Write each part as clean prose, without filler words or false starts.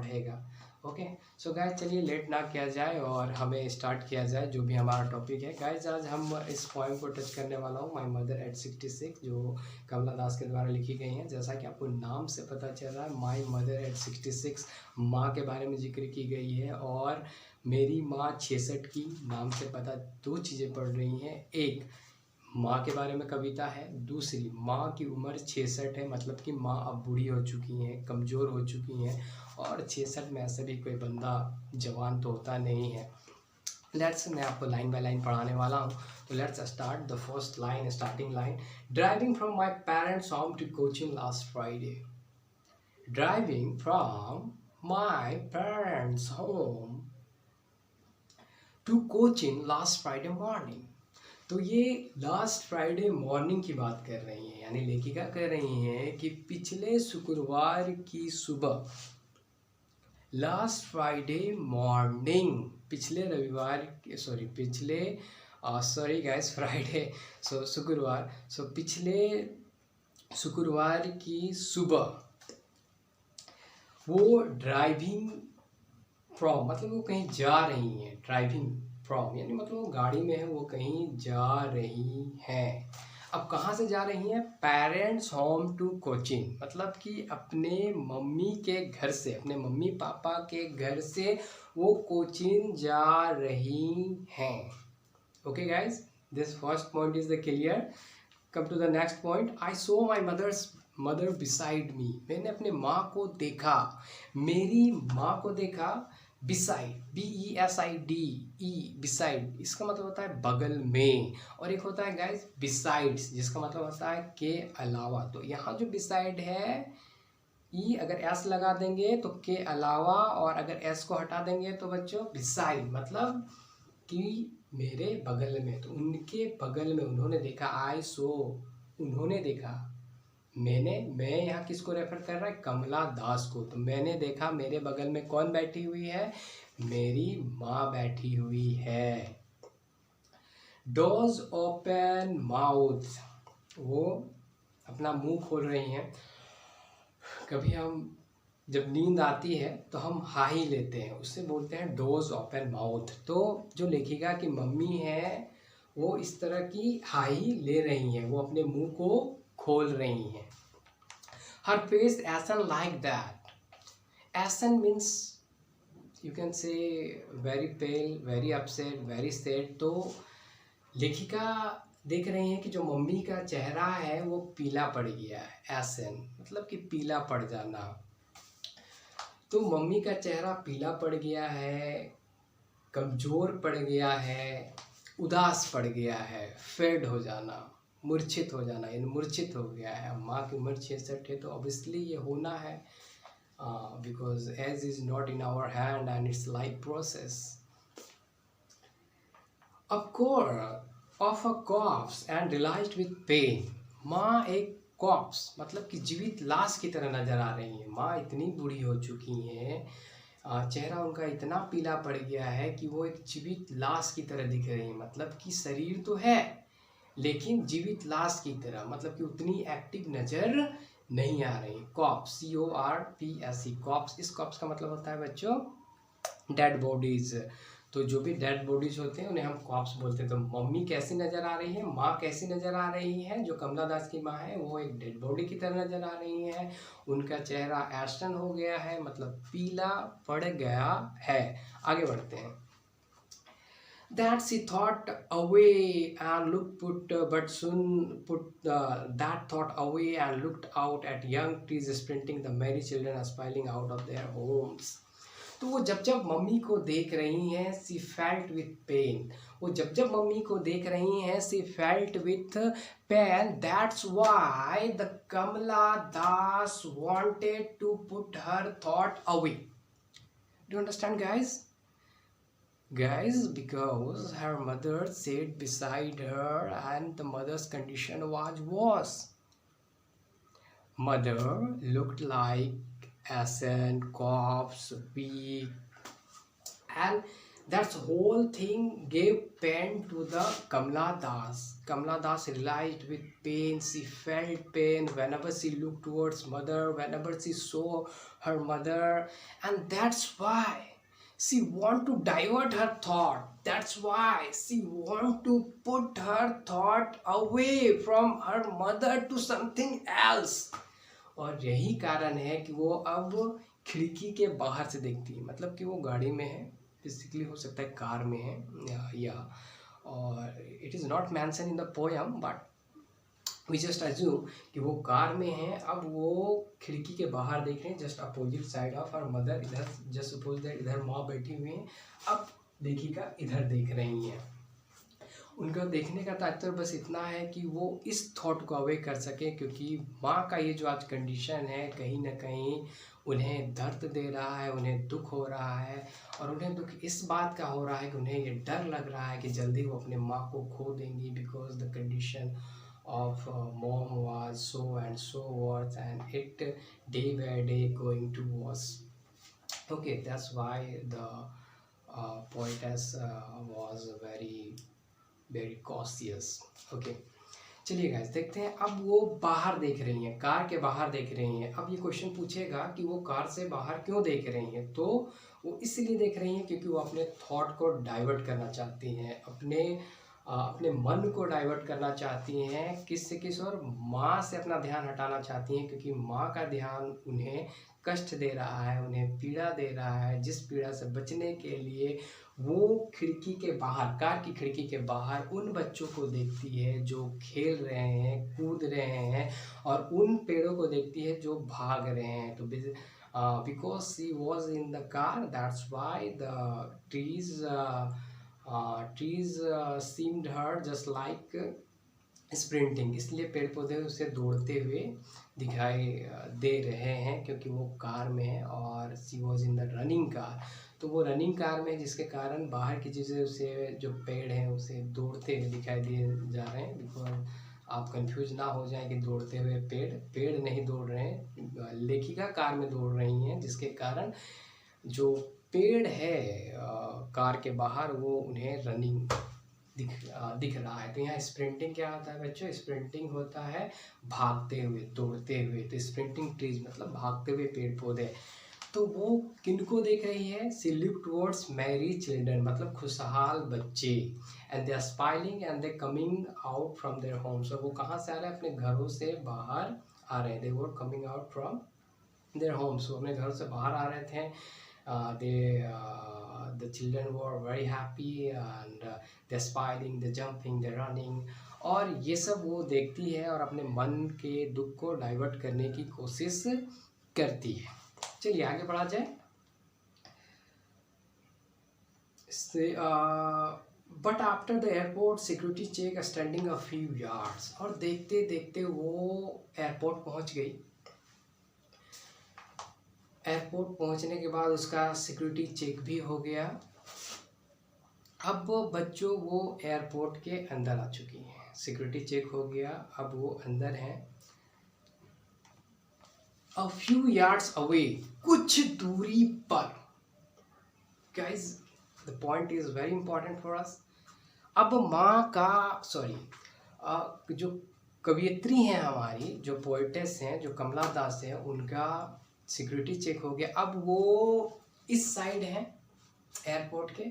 रहेगा। Okay, so guys चलिए late ना किया जाए और हमें स्टार्ट किया जाए जो भी हमारा टॉपिक है। गाइज आज हम इस पोएम को टच करने वाला हूँ, माई मदर एट 66, जो कमला दास के द्वारा लिखी गई हैं। जैसा कि आपको नाम से पता चल रहा है, माई मदर एट 66 माँ के बारे में जिक्र की गई है और मेरी माँ 66 की नाम से पता दो चीज़ें पढ़ रही हैं। एक, माँ के बारे में कविता है, दूसरी माँ की उम्र 66 है, मतलब कि माँ अब बूढ़ी हो चुकी हैं, कमज़ोर हो चुकी हैं और 66 में ऐसा भी कोई बंदा जवान तो होता नहीं है। मैं आपको लाइन बाय लाइन पढ़ाने वाला हूँ, तो let's start the first line. Starting line, driving from my parents home to coaching last Friday. Driving from my parents home to coaching last Friday morning. तो ये लास्ट फ्राइडे मॉर्निंग की बात कर रही हैं, यानी लेखिका कह रही हैं कि पिछले शुक्रवार की सुबह, लास्ट फ्राइडे मॉर्निंग, पिछले रविवार सॉरी गाइस, फ्राइडे शुक्रवार, पिछले शुक्रवार की सुबह वो ड्राइविंग फ्रॉम, मतलब वो कहीं जा रही हैं। ड्राइविंग फ्रॉम यानी मतलब वो गाड़ी में है, वो कहीं जा रही हैं। अब कहाँ से जा रही हैं? पेरेंट्स होम टू कोचिंग, मतलब कि अपने मम्मी के घर से, अपने मम्मी पापा के घर से वो कोचिंग जा रही हैं। Okay guys, this first point is the clear. Come to the next point, I saw my mother beside me. मैंने अपने माँ को देखा, मेरी माँ को देखा। बिसाइड, BESIDE, बिसाइड, इसका मतलब होता है बगल में, और एक होता है गाइस बिसाइड्स, जिसका मतलब होता है के अलावा। तो यहाँ जो बिसाइड है, अगर एस लगा देंगे तो के अलावा, और अगर एस को हटा देंगे तो बच्चों बिसाइड, मतलब कि मेरे बगल में। तो उनके बगल में उन्होंने देखा, आई सो, उन्होंने देखा। मैं यहाँ किसको रेफर कर रहा है? कमला दास को। तो मैंने देखा, मेरे बगल में कौन बैठी हुई है? मेरी माँ बैठी हुई है। डोज ओपन माउथ, वो अपना मुंह खोल रही हैं। कभी हम जब नींद आती है तो हम हाई लेते हैं, उससे बोलते हैं डोज ओपन माउथ। तो जो लेखिका की मम्मी है वो इस तरह की हाई ले रही हैं, वो अपने मुंह को खोल रही हैं। Her face ashen like that. Ashen means you can say very pale, very upset, very sad. तो लेखिका देख रही हैं कि जो मम्मी का चेहरा है वो पीला पड़ गया है। ashen मतलब कि पीला पड़ जाना। तो मम्मी का चेहरा पीला पड़ गया है, कमज़ोर पड़ गया है, उदास पड़ गया है। फेड हो जाना, मूर्छित हो जाना, यानी मूर्छित हो गया है। माँ की उम्र 66 है तो ऑब्वियसली ये होना है, because age is not in our hand and it's life process. Of a corpse and realised with pain. माँ एक कॉप्स मतलब कि जीवित लाश की तरह नजर आ रही है। माँ इतनी बूढ़ी हो चुकी हैं, चेहरा उनका इतना पीला पड़ गया है कि वो एक जीवित लाश की तरह दिख रही है। मतलब कि शरीर तो है लेकिन जीवित लाश की तरह, मतलब कि उतनी एक्टिव नजर नहीं आ रही। कॉप्स, CORPS, कॉप्स, इस कॉप्स का मतलब होता है बच्चों डेड बॉडीज। तो जो भी डेड बॉडीज होते हैं उन्हें हम कॉप्स बोलते हैं। तो मम्मी कैसी नजर आ रही है, माँ कैसी नजर आ रही है? जो कमला दास की माँ है वो एक डेड बॉडी की तरह नजर आ रही है। उनका चेहरा एशन हो गया है, मतलब पीला पड़ गया है। आगे बढ़ते हैं। That she thought away and but soon put that thought away and looked out at young trees sprinting, the merry children aspiring out of their homes. तो वो जब जब मम्मी को देख रही हैं, सी फेल्ट विथ पेन। वो जब जब मम्मी को देख रही हैं, she felt with pain. That's why the Kamala Das wanted to put her thought away. Do understand guys? Because her mother sat beside her and the mother's condition was worse. Mother looked like ashen, corpse, weak, and That whole thing gave pain to the Kamala Das. Kamala Das realized with pain. She felt pain whenever she looked towards mother, whenever she saw her mother, and that's why she want to divert her thought. That's why she want to put her thought away from her mother to something else. और यही कारण है कि वो अब खिड़की के बाहर से देखती है, मतलब कि वो गाड़ी में है, बेसिकली हो सकता है कार में है, या और it is not mention in the poem, but we just assume कि वो कार में है। अब वो खिड़की के बाहर देख रहे हैं, just opposite side of her mother. इधर जस्ट सपोज दैट इधर माँ बैठी हुई है, अब देखिएगा इधर देख रही हैं। उनका देखने का तात्पर्य बस इतना है कि वो इस थॉट को अवे कर सके, क्योंकि माँ का ये जो आज कंडीशन है कहीं ना कहीं उन्हें दर्द दे रहा है, उन्हें दुख हो रहा है, और उन्हें दुख इस बात का हो रहा है कि उन्हें ये डर लग रहा है कि जल्दी वो अपने माँ को खो देंगी, because the condition of mom was so and so worse, and it day by day going to worse. Okay, that's why the poetess was very cautious. Okay, चलिए गाइस देखते हैं। अब वो बाहर देख रही हैं, कार के बाहर देख रही हैं। अब ये क्वेश्चन पूछेगा कि वो कार से बाहर क्यों देख रही हैं, तो वो इसलिए देख रही हैं क्योंकि वो अपने थॉट को डाइवर्ट करना चाहती हैं, अपने मन को डाइवर्ट करना चाहती हैं, किस से किस और माँ से अपना ध्यान हटाना चाहती हैं, क्योंकि माँ का ध्यान उन्हें कष्ट दे रहा है, उन्हें पीड़ा दे रहा है, जिस पीड़ा से बचने के लिए वो खिड़की के बाहर, कार की खिड़की के बाहर उन बच्चों को देखती है जो खेल रहे हैं, कूद रहे हैं, और उन पेड़ों को देखती है जो भाग रहे हैं। तो because she was in the car, that's why the trees seemed her just like sprinting, इसलिए पेड़ पौधे उसे दौड़ते हुए दिखाई दे रहे हैं, क्योंकि वो कार में है और she was in the running car. तो वो रनिंग कार में, जिसके कारण बाहर की चीज़ें उसे, जो पेड़ हैं उसे दौड़ते हुए दिखाई दिए जा रहे हैं। बिकॉज आप कंफ्यूज ना हो जाएं कि दौड़ते हुए पेड़ नहीं दौड़ रहे हैं, लेखिका कार में दौड़ रही हैं, जिसके कारण जो पेड़ है कार के बाहर वो उन्हें रनिंग दिख रहा है। तो यहाँ स्प्रिंटिंग क्या होता है बच्चों? स्प्रिंटिंग होता है भागते हुए, दौड़ते हुए। तो स्प्रिंटिंग ट्रीज मतलब भागते हुए पेड़ पौधे। तो वो किनको देख रही है? She look towards merry children, मतलब खुशहाल बच्चे, and they are smiling and they coming out from their homes. और वो कहाँ से आ रहे हैं? अपने घरों से बाहर आ रहे हैं। They were coming out from their homes, वो अपने घरों से बाहर आ रहे थे। The children were very happy and they're smiling, they're jumping, they're running, और ये सब वो देखती है और अपने मन के दुख को डाइवर्ट करने की कोशिश करती है। चलिए आगे बढ़ा जाए। But after the airport security check standing a few yards, और देखते देखते वो एयरपोर्ट पहुंच गई। एयरपोर्ट पहुंचने के बाद उसका सिक्योरिटी चेक भी हो गया। अब बच्चों वो एयरपोर्ट के अंदर आ चुकी हैं, सिक्योरिटी चेक हो गया, अब वो अंदर हैं। अ फ्यू यार्ड्स अवे, कुछ दूरी पर। Guys the point is very important for us. अब माँ का जो कवियत्री हैं हमारी, जो पोएटेस हैं, जो कमला दास हैं, उनका सिक्योरिटी चेक हो गया। अब वो इस साइड है एयरपोर्ट के,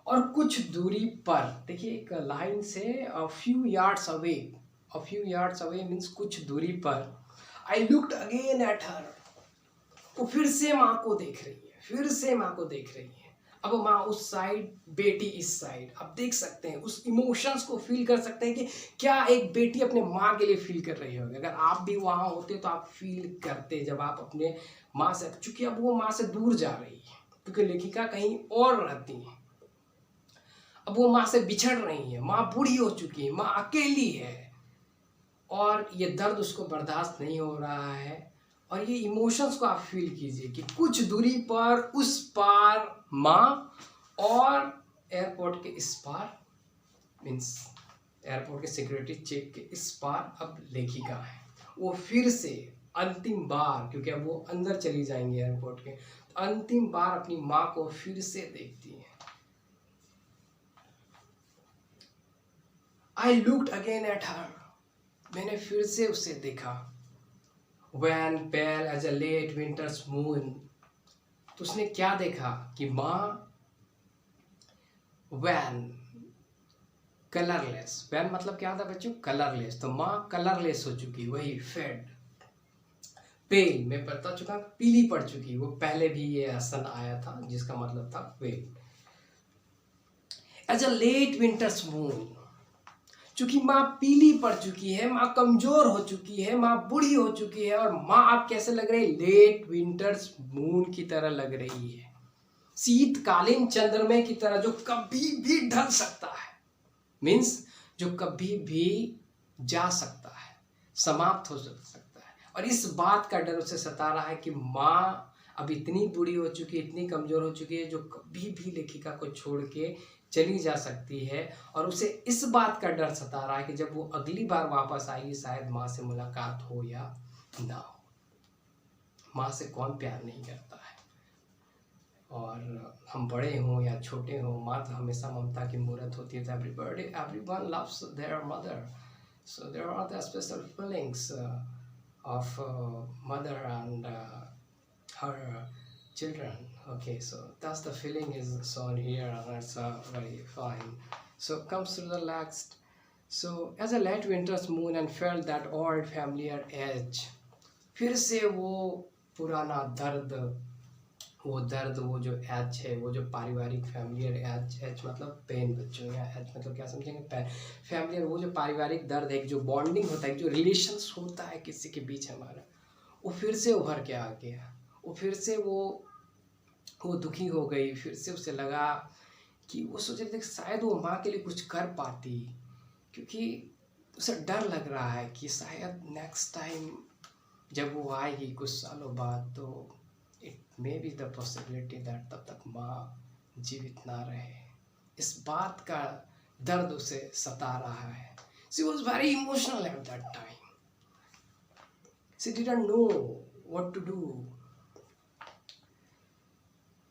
और कुछ दूरी पर देखिए एक लाइन से अ फ्यू यार्ड्स अवे, अ फ्यू यार्ड्स अवे मीन्स कुछ दूरी पर। I looked again at her, वो फिर से माँ को देख रही है, फिर से माँ को देख रही है। अब माँ उस साइड, बेटी इस साइड। अब देख सकते हैं, उस इमोशंस को फील कर सकते हैं कि क्या एक बेटी अपने माँ के लिए फील कर रही होगी। अगर आप भी वहाँ होते तो आप फील करते, जब आप अपने माँ से, चूंकि अब वो माँ से दूर जा रही है क्योंकि लेखिका कहीं और रहती है, अब वो माँ से बिछड़ रही है, माँ बूढ़ी हो चुकी है, माँ अकेली है, और ये दर्द उसको बर्दाश्त नहीं हो रहा है। और ये इमोशंस को आप फील कीजिए कि कुछ दूरी पर उस पार माँ, और एयरपोर्ट के इस पार मीन्स एयरपोर्ट के सिक्योरिटी चेक के इस पार अब लेखिका है। वो फिर से अंतिम बार, क्योंकि अब वो अंदर चली जाएंगी एयरपोर्ट के, तो अंतिम बार अपनी माँ को फिर से देखती है। I looked again at her, मैंने फिर से उसे देखा। When pale as a late winter's moon, तो उसने क्या देखा कि माँ when कलरलेस, when मतलब क्या था बच्चों, कलरलेस, तो माँ कलरलेस हो चुकी, वही फेड, पेल में बता चुका, पीली पड़ चुकी। वो पहले भी ये सन आया था जिसका मतलब था pale. As a late winter's moon, चूंकि माँ पीली पड़ चुकी है, माँ कमजोर हो चुकी है, माँ बूढ़ी हो चुकी है, और माँ आप कैसे लग रही है, लेट विंटर्स मून की तरह लग रही है, शीतकालीन चंद्रमा की तरह, जो कभी भी ढल सकता है, मीन्स जो कभी भी जा सकता है, समाप्त हो सकता है। और इस बात का डर उसे सता रहा है कि माँ अब इतनी बूढ़ी हो चुकी है, इतनी कमजोर हो चुकी है, जो कभी भी लेखिका को छोड़ के चली जा सकती है। और उसे इस बात का डर सता रहा है कि जब वो अगली बार वापस आएगी, शायद माँ से मुलाकात हो या ना हो। माँ से कौन प्यार नहीं करता है, और हम बड़े हों या छोटे हों, माँ तो हमेशा ममता की मूर्त होती है। Everyone loves there mother, so there are the special feelings of mother and her children. Okay, so that's the feeling is shown here, and it's very fine. So comes to the next. So as a late winter's moon and felt that old familiar edge, फिर से वो पुराना दर्द, वो जो H है, वो जो पारिवारिक फैमिलियर एच मतलब पेन बच्चों, या एच मतलब क्या समझेंगे, फैमिलियर, वो जो पारिवारिक दर्द है, जो बॉन्डिंग होता है, जो रिलेशंस होता है किसी के बीच हमारा, वो फिर से उभर के आ गया। वो फिर से वो दुखी हो गई। फिर से उसे लगा कि वो सोच रहे थे शायद वो माँ के लिए कुछ कर पाती, क्योंकि उसे डर लग रहा है कि शायद नेक्स्ट टाइम जब वो आएगी कुछ सालों बाद, तो it may be the possibility that तब तक माँ जीवित ना रहे। इस बात का दर्द उसे सता रहा है। She was very emotional at that time, she didn't know what to do.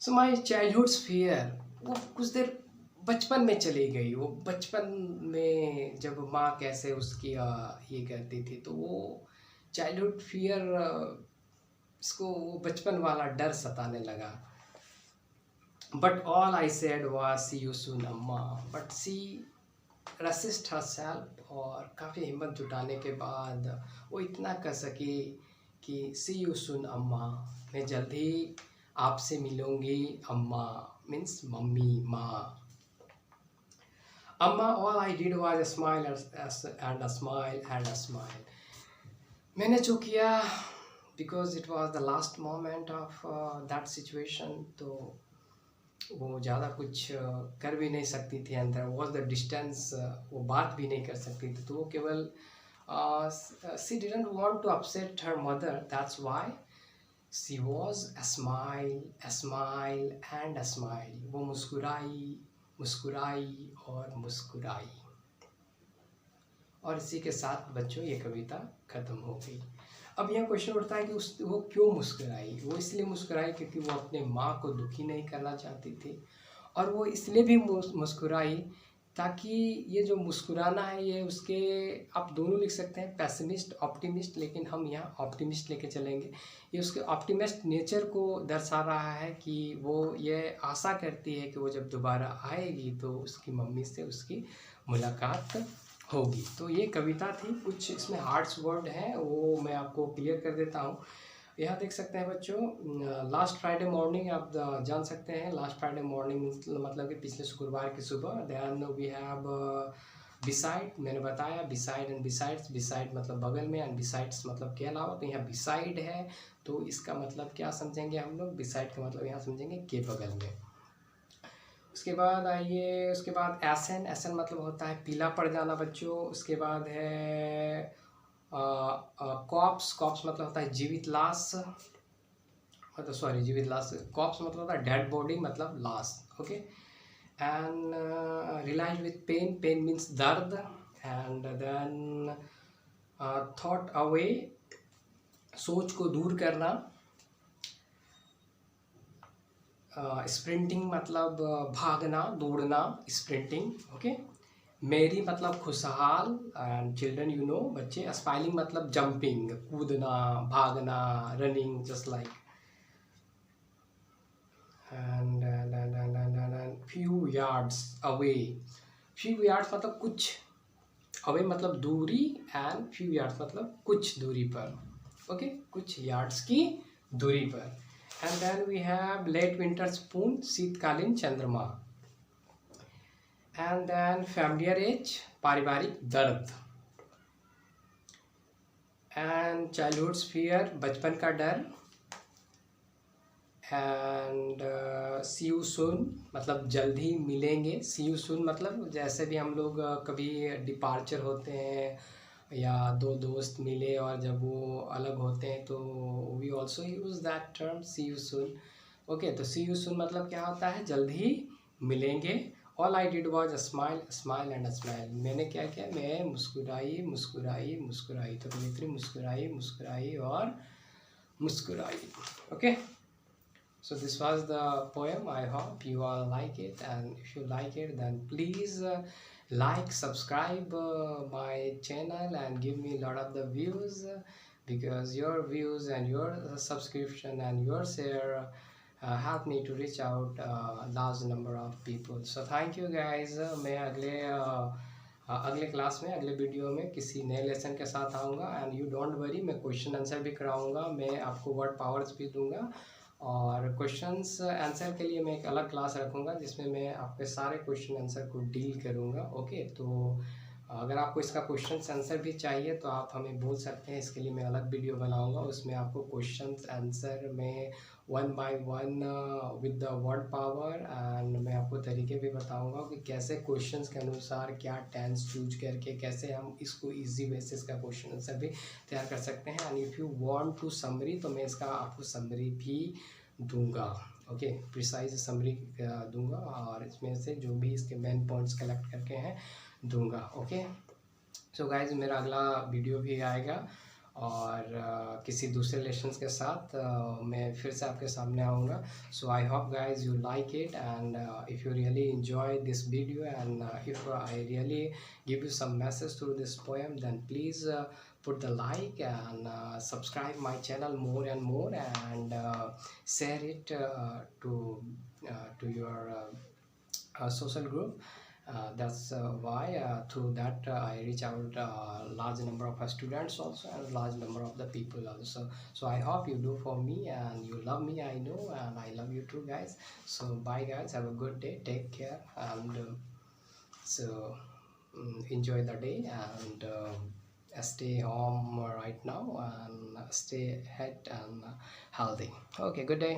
So my childhood's fear, वो कुछ देर बचपन में चली गई। वो बचपन में जब माँ कैसे उसकी ये करती थी, तो वो चाइल्डहुड फियर, इसको वो बचपन वाला डर सताने लगा। But all I said was see you soon Amma, but C resist herself, और काफ़ी हिम्मत जुटाने के बाद वो इतना कह सकी कि सी यू सून अम्मा, मैं जल्दी आपसे मिलूंगी अम्मा, मीन्स मम्मी, माँ। अम्मा, all I did was smile and a smile and a smile, मैंने जो किया, because it was the last moment of that situation, तो वो ज़्यादा कुछ कर भी नहीं सकती थी, and there was the distance, वो बात भी नहीं कर सकती थी, तो वो केवल she didn't want to upset her mother, that's why she was a smile and a smile, वो मुस्कुराई और मुस्कुराई। और इसी के साथ बच्चों ये कविता खत्म हो गई। अब यह क्वेश्चन उठता है कि वो क्यों मुस्कुराई। वो इसलिए मुस्कुराई क्योंकि वो अपने माँ को दुखी नहीं करना चाहती थी, और वो इसलिए भी मुस्कुराई ताकि ये जो मुस्कुराना है, ये उसके, आप दोनों लिख सकते हैं, पैसिमिस्ट ऑप्टिमिस्ट, लेकिन हम यहाँ ऑप्टिमिस्ट लेके चलेंगे। ये उसके ऑप्टिमिस्ट नेचर को दर्शा रहा है कि वो ये आशा करती है कि वो जब दोबारा आएगी तो उसकी मम्मी से उसकी मुलाकात होगी। तो ये कविता थी, कुछ इसमें हार्ड्स वर्ड हैं, वो मैं आपको क्लियर कर देता हूँ। यहाँ देख सकते हैं बच्चों, लास्ट फ्राइडे मॉर्निंग, आप जान सकते हैं लास्ट फ्राइडे मॉर्निंग मतलब कि पिछले शुक्रवार की सुबह। देन वी हैव बिसाइड, मैंने बताया बिसाइड एंड बिसाइड्स, बिसाइड मतलब बगल में, एंड बिसाइड्स मतलब के अलावा, तो यहाँ बिसाइड है, तो इसका मतलब क्या समझेंगे हम लोग, बिसाइड का मतलब यहाँ समझेंगे के बगल में। उसके बाद आइए, उसके बाद एसन, एसन मतलब होता है पीला पड़ जाना बच्चों। उसके बाद है कॉप्स, कॉप्स मतलब होता है जीवित लाश, मतलब सॉरी जीवित लाश, कॉप्स मतलब होता है डेड बॉडी मतलब लाश, okay. And realise with pain, pain means दर्द, एंड देन थॉट अवे, सोच को दूर करना, स्प्रिंटिंग मतलब भागना, दौड़ना, स्प्रिंटिंग, ओके। मेरी मतलब खुशहाल, एंड चिल्ड्रन यू नो बच्चे, स्माइलिंग मतलब जंपिंग, कूदना, भागना, running, just like, and few yards away, few yards मतलब कुछ, अवे मतलब दूरी, एंड फ्यू यार्ड्स मतलब कुछ दूरी पर, ओके, कुछ यार्ड्स की दूरी पर। And then we have late winter's स्पून, शीतकालीन चंद्रमा। एंड देन फैमिलियर एज, पारिवारिक दर्द। एंड चाइल्डहुड फियर, बचपन का डर। एंड सी यू सून मतलब जल्द ही मिलेंगे, सी यू सून मतलब जैसे भी हम लोग कभी डिपार्चर होते हैं या दो दोस्त मिले और जब वो अलग होते हैं तो we also use that term see you soon. Okay, तो सी यू सून मतलब क्या होता है, जल्द ही मिलेंगे। All I did was smile, smile and smile, मैंने क्या किया, मैं मुस्कुराई मुस्कुराई मुस्कुराई, तो कवित्री मुस्कुराई मुस्कुराई और मुस्कुराई। Okay, so this was the poem. I hope you all like it, and if you like it then please like, subscribe my channel and give me a lot of the views, because your views and your subscription and your share help me to reach out large number of people. So thank you guys. मैं अगले class में, अगले video में किसी नए lesson के साथ आऊँगा, एंड यू डोंट वरी, मैं क्वेश्चन आंसर भी कराऊँगा, मैं आपको वर्ड पावर्स भी दूंगा, और क्वेश्चंस आंसर के लिए मैं एक अलग क्लास रखूँगा जिसमें मैं आपके सारे क्वेश्चन आंसर को डील करूँगा। ओके, तो अगर आपको इसका क्वेश्चन आंसर भी चाहिए तो आप हमें बोल सकते हैं, इसके लिए मैं अलग वीडियो बनाऊँगा, उसमें आपको क्वेश्चन आंसर में 1 by 1 with the word power, and मैं आपको तरीके भी बताऊंगा कि कैसे क्वेश्चंस के अनुसार क्या टेंस चूज करके कैसे हम इसको इजी बेसिस का क्वेश्चन आंसर भी तैयार कर सकते हैं। And if you want to summary, तो मैं इसका आपको समरी भी दूंगा, ओके, प्रिसाइज समरी दूंगा, और इसमें से जो भी इसके मेन पॉइंट्स कलेक्ट करके हैं दूंगा। ओके, सो गाइज मेरा अगला वीडियो भी आएगा, और किसी दूसरे लेसन्स के साथ मैं फिर से आपके सामने आऊँगा। So I hope guys you like it, and if you really enjoy this video, and if I really give you some message through this poem, then please put the like and subscribe my channel more and more, and share it to your social group. That's why through that I reach out large number of students also, and large number of the people also. So I hope you do for me, and you love me, I know, and I love you too guys. So bye guys, have a good day, take care, and enjoy the day, and stay home right now, and stay healthy and healthy. Okay, good day.